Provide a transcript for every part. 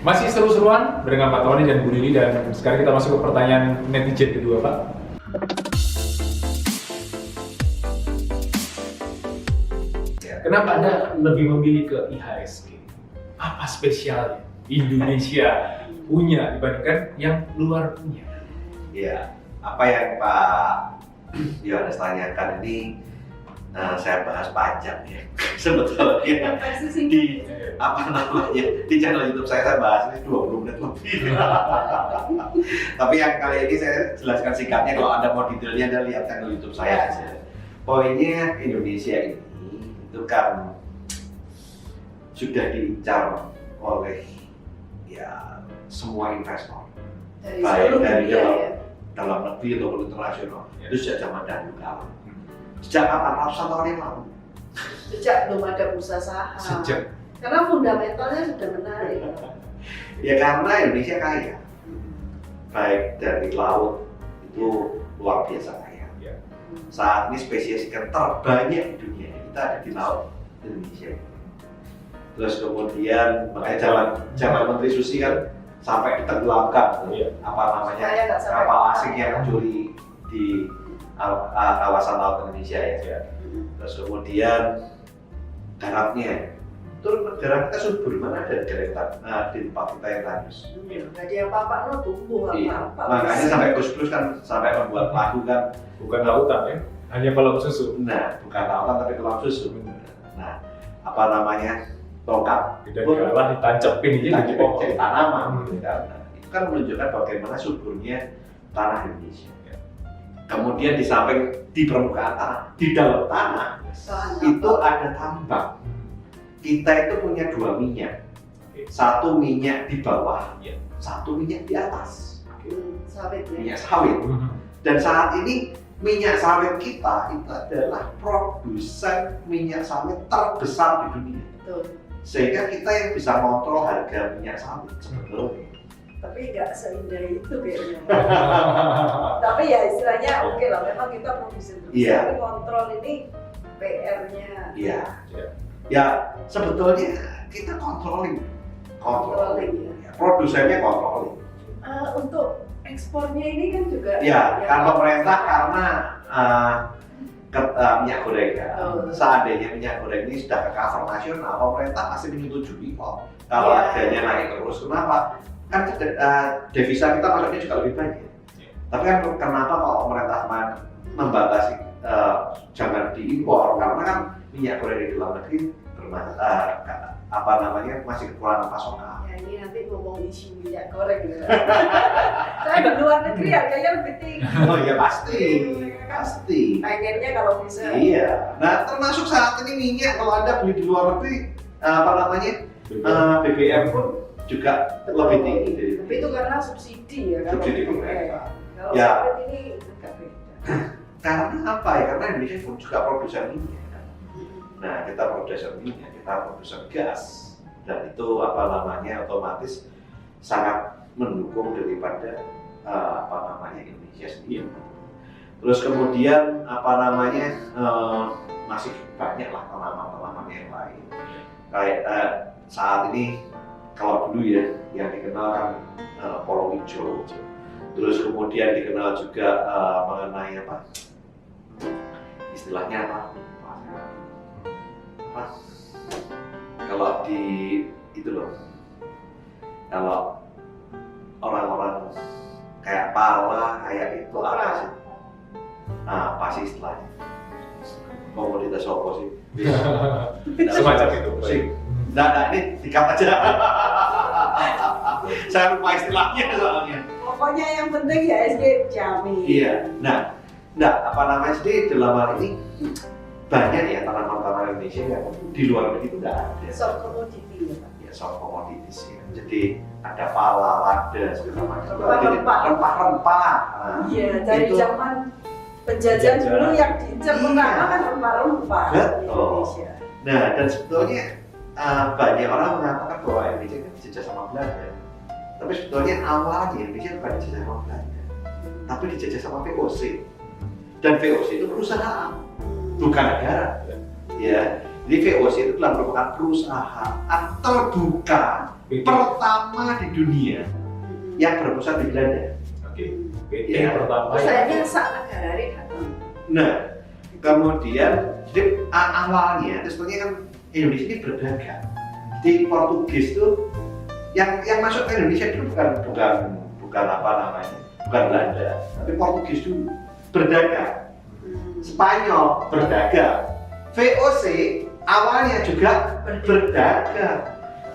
Masih seru-seruan dengan Pak Tony dan Bu Lili, dan sekarang kita masuk ke pertanyaan netizen kedua, Pak. Kenapa Anda lebih memilih ke IHSG? Apa spesialnya Indonesia punya dibandingkan yang luar punya? Ya, apa yang Pak Yohanes tanyakan ini saya bahas panjang ya. Sebetulnya di apa namanya di channel YouTube saya bahas ini 20 menit lebih. Tapi yang kali ini saya jelaskan singkatnya. Kalau Anda mau detailnya, Anda lihat channel YouTube saya aja. Poinnya Indonesia ini itu kan sudah diincar oleh ya semua investor, baik dari dalam negeri ataupun internasional. Itu sejak zaman dahulu kala. Sejak kapan? Ratusan tahun yang lalu. Sejak belum ada bursa saham. Sejak. Karena fundamentalnya sudah menarik. Ya karena Indonesia kaya, baik dari laut itu luar biasa kaya. Saat ini spesies ikan terbanyak di dunia kita ada di laut Indonesia. Terus kemudian makanya zaman Menteri Susi kan sampai ditenggelamkan apa namanya kapal asing yang mencuri di kawasan laut Indonesia ya. Terus kemudian daratnya turun negara kita subur, mana ada negara di tempat kita yang tandus. Nggak ada apa-apa, no tumbuh apa-apa. Makanya sampai Gus Plus kan sampai membuat lagu kan, Bukan lautan ya, hanya kolam susu. nah bukan lautan tapi kolam susu. Nah apa namanya tongkat Tidak kalah ditancepin aja di pohon. jadi tanaman gitu kan. Nah, itu kan menunjukkan bagaimana suburnya tanah Indonesia. Kemudian di samping di permukaan tanah, di dalam tanah itu ada tambang. Kita itu punya dua minyak, satu minyak di bawah, satu minyak di atas, Sawit ya. minyak sawit. Dan saat ini minyak sawit kita itu adalah produsen minyak sawit terbesar di dunia. Betul. Sehingga kita yang bisa kontrol harga minyak sawit sebetulnya. Tapi nggak seindah itu kayaknya. Tapi ya istilahnya oke lah, memang kita produsen Iya. tapi kontrol ini PR-nya. Iya. Ya sebetulnya kita controlling. Controlling, ya. Produsennya controlling. Untuk ekspornya ini kan juga. Ya, kan pemerintah karena minyak goreng kan. Seandainya minyak goreng ini sudah ke cover nasional, pemerintah pasti menyetujui kok. Kalau harganya naik terus, kenapa? Kan devisa kita masuknya juga lebih banyak. Tapi kan kenapa kalau pemerintah membatasi jangan diimpor? Karena kan minyak goreng di dalam negeri apa namanya masih kekurangan pasokan. Ya ini nanti ngomong isu minyak goreng gitu. Saya di luar negeri harganya lebih tinggi. Oh iya pasti. Pengennya kalau bisa. Iya. Nah termasuk saat ini minyak kalau Anda beli di luar negeri apa namanya BBM pun juga lebih tinggi. Tapi itu karena subsidi ya kan? Subsidi pemerintah. Kalau Ya. sawit ini agak beda. Karena apa ya? Karena Indonesia pun juga produsen minyak. Nah kita produsen minyak, kita produsen gas, dan itu apa namanya otomatis sangat mendukung daripada apa namanya Indonesia sendiri. Terus kemudian apa namanya masih banyak lah tanaman-tanaman yang lain. Kayak saat ini kalau dulu ya yang dikenal kan palawija. Terus kemudian dikenal juga mengenai apa istilahnya apa? Kalau di itu loh, kalau orang-orang kayak pala kayak itu apa sih? Apa sih istilahnya? Komoditas apa sih? Semacam itu. Sih. Nah, ini dikat aja. Saya lupa istilahnya soalnya. Pokoknya yang penting ya SD jamin. Iya. Nah, apa namanya sih dalam hal ini banyak ya tanaman-tanaman Indonesia yang di luar negeri itu nggak ada. Soft commodity ya Pak. Ya soft commodities ya. Jadi ada pala, lada, segala macam. Rempah-rempah. Nah, Iya, dari itu- zaman penjajahan dulu yang diincar pertama kan rempah-rempah di Betul. Indonesia. Nah, dan sebetulnya banyak orang mengatakan bahwa Indonesia kan dijajah sama Belanda. Tapi sebetulnya awalnya Indonesia bukan dijajah sama Belanda, tapi dijajah sama VOC. Dan VOC itu perusahaan, bukan negara. Ya, Jadi VOC itu adalah merupakan perusahaan terbuka pertama di dunia yang berpusat di Belanda. Oke. PT Ya. pertama. Usahanya sak negara Regaton. Nah, kemudian jadi awalnya itu sebenarnya kan Indonesia ini berdagang. Di Portugis itu yang masuk ke Indonesia itu bukan apa namanya, bukan Belanda, tapi Portugis itu berdagang. Spanyol berdagang. VOC awalnya juga berdagang,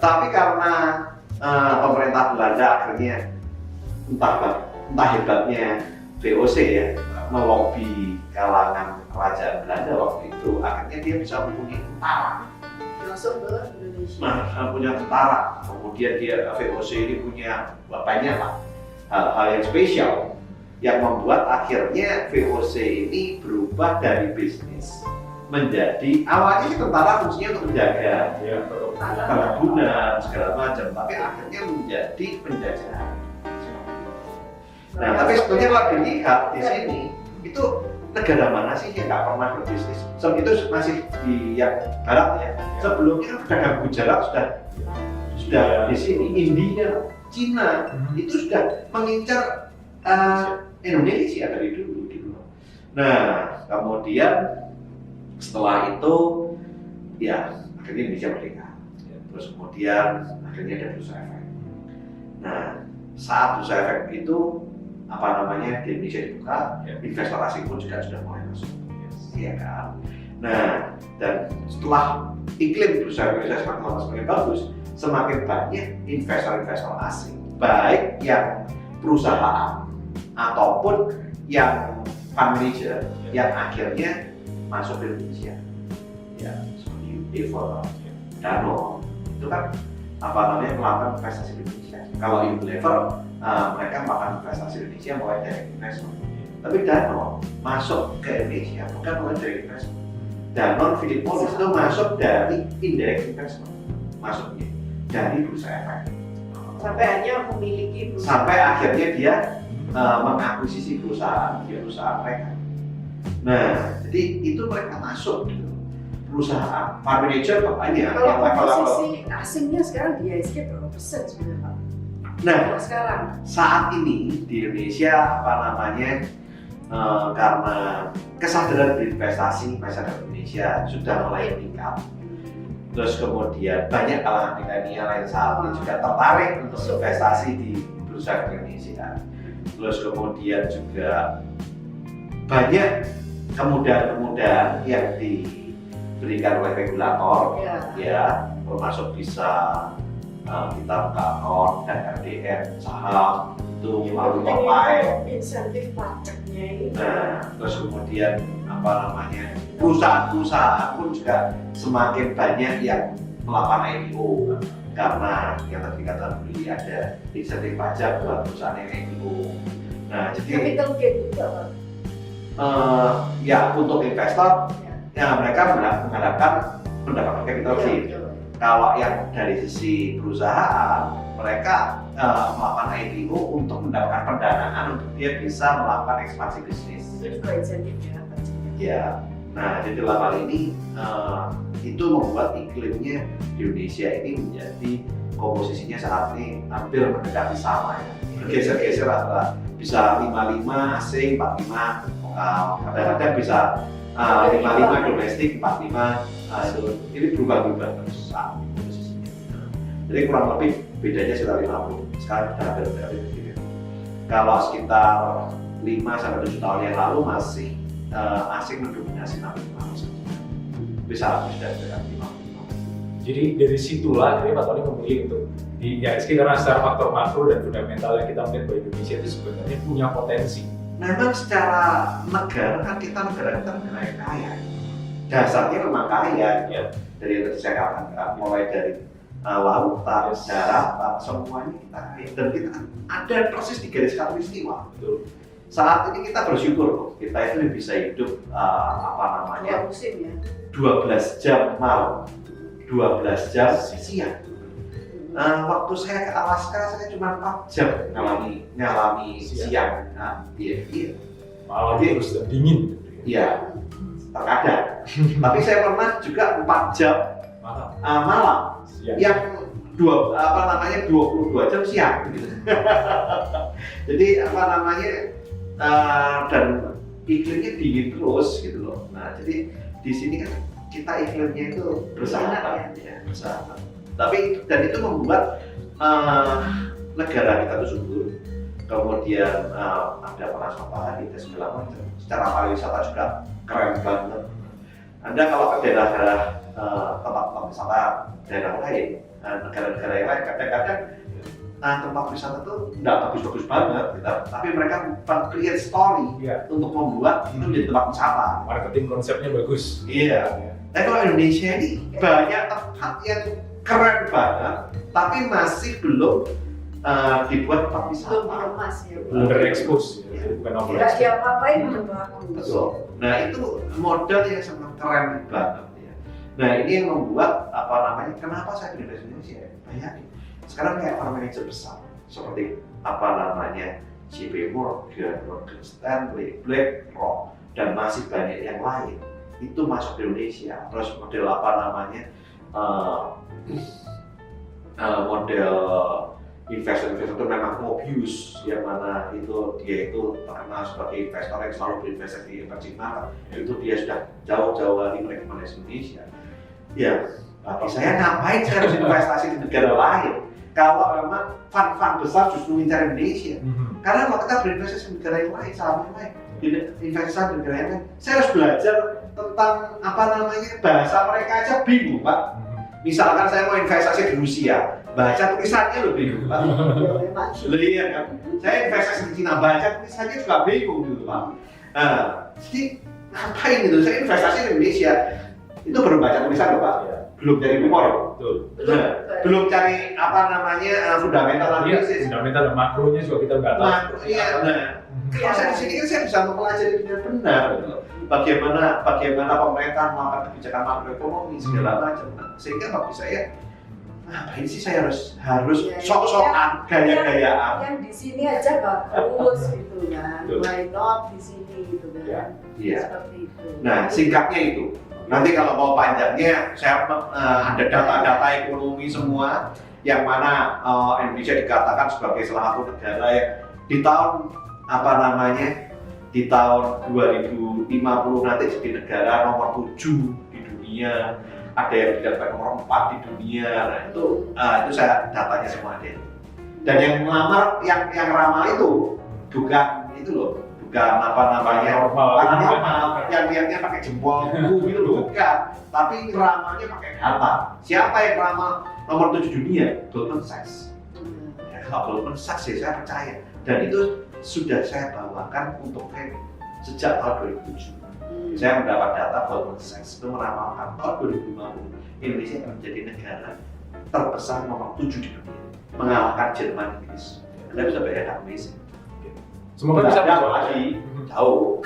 tapi karena pemerintah Belanda akhirnya entah hebatnya VOC ya melobi kalangan kerajaan Belanda waktu itu, akhirnya dia bisa mempunyai tentara. Langsung ke Indonesia. Nah, punya tentara, kemudian dia VOC ini punya banyak lah hal-hal yang spesial yang membuat akhirnya VOC ini berubah dari bisnis menjadi awalnya sih tentara fungsinya untuk menjaga Ya, betul. perkebunan segala macam, tapi akhirnya menjadi penjajahan. Nah, tapi sebetulnya kalau dilihat di sini itu negara mana sih yang nggak pernah berbisnis? Itu masih di yang barat ya. Sebelumnya kan pedagang Gujarat sudah di sini, India, Cina itu sudah mengincar Indonesia dari dulu gitu. Nah, kemudian setelah itu ya akhirnya Indonesia merdeka. Terus kemudian akhirnya ada bursa efek. Nah, saat bursa efek itu apa namanya di Indonesia dibuka, investor asing pun juga sudah mulai masuk. Iya kan? Nah, dan setelah iklim bursa Indonesia semakin lama semakin bagus, semakin banyak investor-investor asing, baik yang perusahaan ataupun yang fund manager yang akhirnya masuk ke Indonesia. Ya, seperti Unilever, Danone, itu kan apa namanya melakukan investasi di Indonesia. Kalau Unilever mereka melakukan investasi di Indonesia mulai dari investment. Tapi Danone masuk ke Indonesia bukan mulai dari investment. Danone, Philip Morris itu masuk dari indirect investment, masuknya dari bursa efek. Sampai hanya memiliki perusahaan. Sampai akhirnya dia mengakuisisi perusahaan mereka. Nah, jadi itu mereka masuk gitu. Perusahaan fund manager banyak Kalau yang level-level. posisi asingnya sekarang di ISG berapa persen sebenarnya Pak? Nah, Kalau sekarang saat ini di Indonesia apa namanya karena kesadaran berinvestasi masyarakat Indonesia sudah mulai meningkat. Terus kemudian banyak kalangan milenial yang saat ini juga tertarik untuk investasi di bursa Indonesia. Terus kemudian juga banyak kemudahan-kemudahan yang diberikan oleh regulator, ya termasuk bisa kita buka akun dan RDN saham itu melalui mobile. Insentif pajaknya ini. Nah, terus kemudian apa namanya perusahaan-perusahaan pun juga semakin banyak yang melakukan IPO karena yang tadi kata Beli ada insentif pajak buat perusahaan yang IPO. Nah, jadi Capital gain juga Pak. Ya untuk investor ya mereka mengharapkan mendapatkan capital gain. Kalau yang dari sisi perusahaan mereka melakukan IPO untuk mendapatkan pendanaan untuk dia bisa melakukan ekspansi bisnis. Itu juga insentif ya pajaknya. Ya, nah di dalam hal ini itu membuat iklimnya di Indonesia ini menjadi komposisinya saat ini hampir mendekati sama ya. Bergeser-geser antara bisa 55 asing, 45 lokal, kadang-kadang bisa 55 domestik, 45 itu ini berubah-ubah terus saat ini posisinya. Jadi kurang lebih bedanya sekitar 50. Sekarang sudah hampir begitu. Kalau sekitar 5-7 tahun yang lalu masih asing mendominasi 65%. Bisa sudah sekitar 55. Jadi dari situlah akhirnya Pak Tony memilih untuk di ISG karena secara faktor makro dan fundamental yang kita melihat bahwa Indonesia itu sebenarnya punya potensi. Memang secara negara kan kita negara yang kaya. Dasarnya memang kaya. Ya. Dari yang tadi saya katakan, mulai dari lautan, daratan, semuanya kita kaya. Dan kita ada persis di garis khatulistiwa. Betul. Saat ini kita bersyukur loh, kita itu bisa hidup apa namanya 12 jam malam, 12 jam siang. Waktu saya ke Alaska saya cuma 4 jam ngalami siang. Nah, iya. Malam Jadi, terus dan dingin. Iya. terkadang. Tapi saya pernah juga 4 jam malam yang 22 jam siang gitu. Jadi dan iklimnya dingin terus gitu loh. Nah, jadi di sini kan kita iklimnya itu bersahabat ya, bersahabat. Tapi dan itu membuat negara kita itu subur. Kemudian ada peran matahari dan segala macam. Secara pariwisata juga keren banget. Anda kalau ke daerah-daerah tempat wisata daerah lain, negara-negara yang lain, kadang-kadang tempat wisata itu nggak bagus-bagus banget, gitu. Tapi mereka create story untuk membuat itu menjadi tempat wisata. Marketing konsepnya bagus. Iya. Tapi kalau Indonesia ini banyak tempat yang keren banget, tapi masih belum dibuat tempat wisata. Belum emas ya. Belum terekspos, bukan over Tidak expose. diapa-apain udah bagus. Betul. Nah itu modal yang sangat keren banget ya. Nah ini yang membuat kenapa saya berinvestasi di Indonesia? Bayangin. Sekarang kayak para manajer besar seperti JP Morgan, Morgan Stanley, BlackRock, dan masih banyak yang lain itu masuk ke Indonesia. Terus model model investor itu memang Mobius, yang mana itu dia itu terkenal sebagai investor yang selalu berinvestasi di emerging market. Itu dia sudah jauh-jauh hari merekomendasi Indonesia. Ya, bagi saya ngapain saya harus investasi di negara lain? Kalau memang fund besar justru mengincar Indonesia. Karena kalau kita berinvestasi di negara yang lain, saham yang lain, investasi di negara yang lain, saya harus belajar tentang bahasa mereka aja bingung, Pak. Misalkan saya mau investasi di Rusia, baca tulisannya lo bingung, Pak. Iya kan? Saya investasi di Cina, baca tulisannya juga bingung gitu, Pak. Jadi ngapain gitu? Saya investasi di Indonesia, itu baru baca tulisan loh, Pak. Belum cari rumor. Belum cari fundamental analisis. Fundamental dan makronya juga kita nggak tahu. Iya, kalau saya di sini kan saya bisa mempelajari dengan benar gitu loh. Bagaimana pemerintah melakukan kebijakan makroekonomi segala macam. Sehingga bagi saya ngapain sih saya harus sok-sokan, gaya-gayaan. Yang di sini aja bagus gitu kan. Why not di sini gitu kan. Iya. Seperti itu. Nah, singkatnya itu. Nanti kalau mau panjangnya, saya ada data-data ekonomi semua yang mana Indonesia dikatakan sebagai salah satu negara yang di tahun di tahun 2050 nanti jadi negara nomor 7 di dunia, ada yang didapat nomor 4 di dunia. Nah itu saya datanya semua ada. Dan yang melamar, yang ramal itu bukan normal, yang lihatnya pakai jempol gitu loh, bukan. Tapi ramalnya pakai data. Siapa yang ramal nomor 7 dunia? Goldman Sachs. Ya, kalau Goldman Sachs ya saya percaya. Dan itu sudah saya bawakan untuk training sejak tahun 2007. Saya mendapat data Goldman Sachs itu meramalkan tahun 2050 Indonesia akan menjadi negara terbesar nomor 7 di dunia, mengalahkan Jerman, Inggris. Anda bisa bayangkan amazing. Semoga bisa menjawab lagi jauh.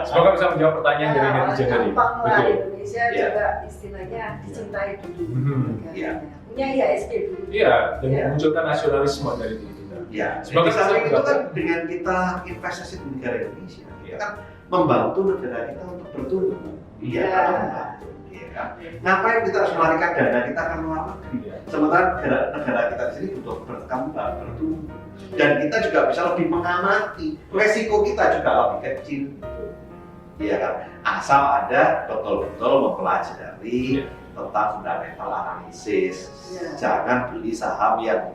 Semoga bisa menjawab pertanyaan dari netizen tadi. Gampang lah, Indonesia juga istilahnya dicintai dulu. Punya IHSG dulu. Iya, dan memunculkan nasionalisme dari diri kita. Iya. Sebagai samping itu kan dengan kita investasi di negara Indonesia, kita kan membantu negara kita untuk bertumbuh. Iya, membantu. Iya kan. Ngapain kita harus melarikan dana kita ke luar negeri? Sementara negara kita di sini butuh berkembang, bertumbuh. Dan kita juga bisa lebih mengamati, resiko kita juga lebih kecil. Iya kan? Asal ada betul-betul mempelajari tentang fundamental analisis. Jangan beli saham yang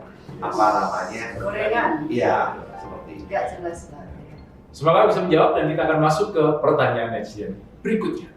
gorengan. Iya, seperti itu. Tidak jelas lah. Semoga bisa menjawab dan kita akan masuk ke pertanyaan netizen berikutnya.